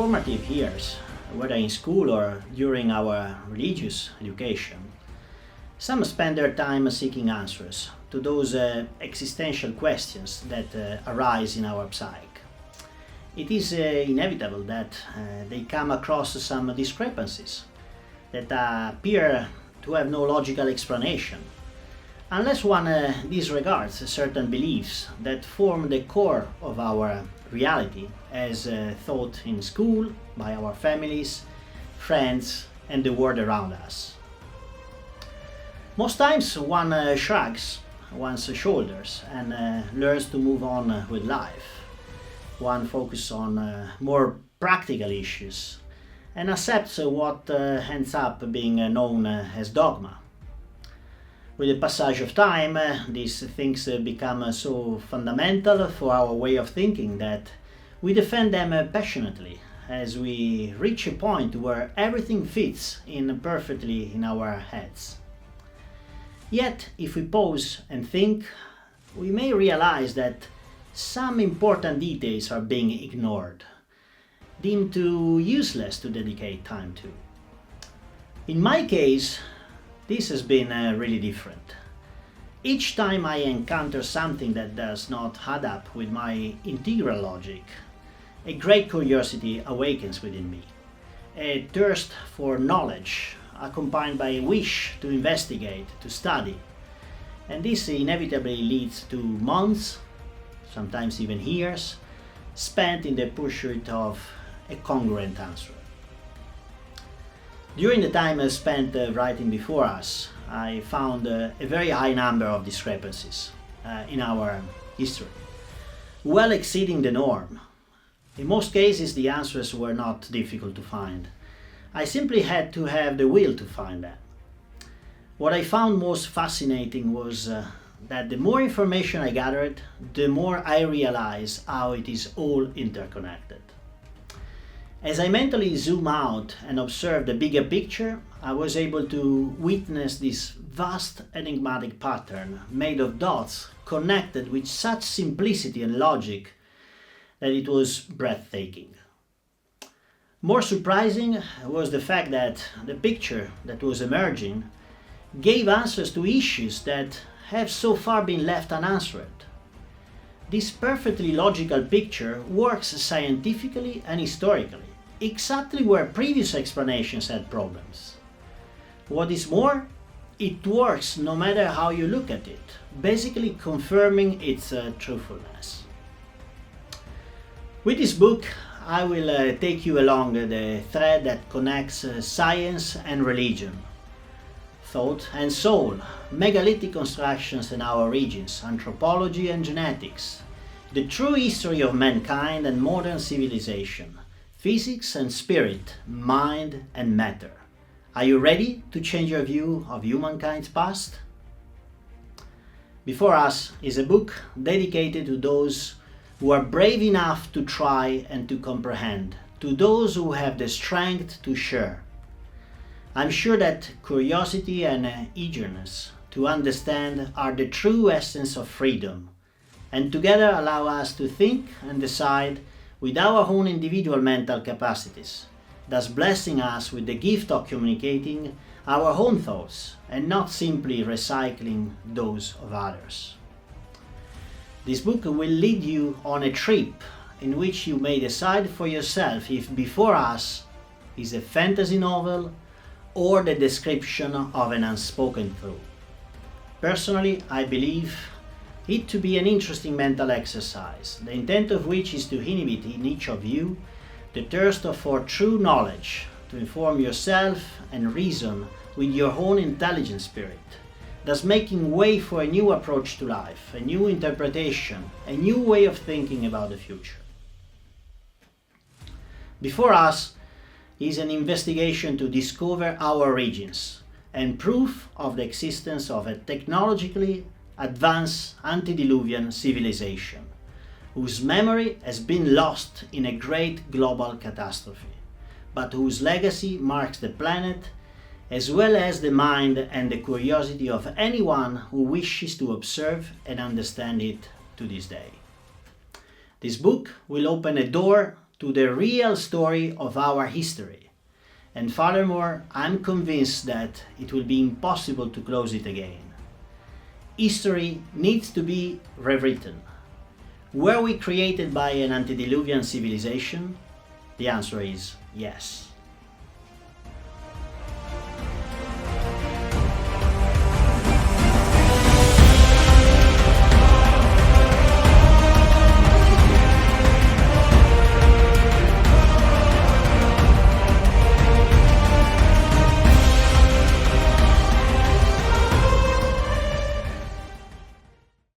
formative years, whether in school or during our religious education, some spend their time seeking answers to those existential questions that arise in our psyche. It is inevitable that they come across some discrepancies that appear to have no logical explanation, unless one disregards certain beliefs that form the core of our reality as taught in school, by our families, friends, and the world around us. Most times one shrugs one's shoulders and learns to move on with life. One focuses on more practical issues and accepts what ends up being known as dogma. With the passage of time, these things become so fundamental for our way of thinking that we defend them passionately as we reach a point where everything fits in perfectly in our heads. Yet, if we pause and think, we may realize that some important details are being ignored, deemed too useless to dedicate time to. In my case, this has been really different. Each time I encounter something that does not add up with my integral logic, a great curiosity awakens within me, a thirst for knowledge accompanied by a wish to investigate, to study. And this inevitably leads to months, sometimes even years, spent in the pursuit of a congruent answer. During the time spent writing before us, I found a very high number of discrepancies in our history, well exceeding the norm. In most cases, the answers were not difficult to find. I simply had to have the will to find them. What I found most fascinating was that the more information I gathered, the more I realized how it is all interconnected. As I mentally zoom out and observe the bigger picture, I was able to witness this vast enigmatic pattern made of dots connected with such simplicity and logic that it was breathtaking. More surprising was the fact that the picture that was emerging gave answers to issues that have so far been left unanswered. This perfectly logical picture works scientifically and historically, exactly where previous explanations had problems. What is more, it works no matter how you look at it, basically confirming its truthfulness. With this book, I will take you along the thread that connects science and religion, thought and soul, megalithic constructions and our origins, anthropology and genetics, the true history of mankind and modern civilization, physics and spirit, mind and matter. Are you ready to change your view of humankind's past? Before Us is a book dedicated to those who are brave enough to try and to comprehend, to those who have the strength to share. I'm sure that curiosity and eagerness to understand are the true essence of freedom, and together allow us to think and decide with our own individual mental capacities, thus blessing us with the gift of communicating our own thoughts and not simply recycling those of others. This book will lead you on a trip in which you may decide for yourself if Before Us is a fantasy novel or the description of an unspoken truth. Personally, I believe it to be an interesting mental exercise, the intent of which is to inhibit in each of you the thirst for true knowledge, to inform yourself and reason with your own intelligent spirit, thus making way for a new approach to life, a new interpretation, a new way of thinking about the future. Before Us is an investigation to discover our origins and proof of the existence of a technologically advanced antediluvian civilization whose memory has been lost in a great global catastrophe, but whose legacy marks the planet as well as the mind and the curiosity of anyone who wishes to observe and understand it to this day. This book will open a door to the real story of our history. And furthermore, I'm convinced that it will be impossible to close it again. History needs to be rewritten. Were we created by an antediluvian civilization? The answer is yes.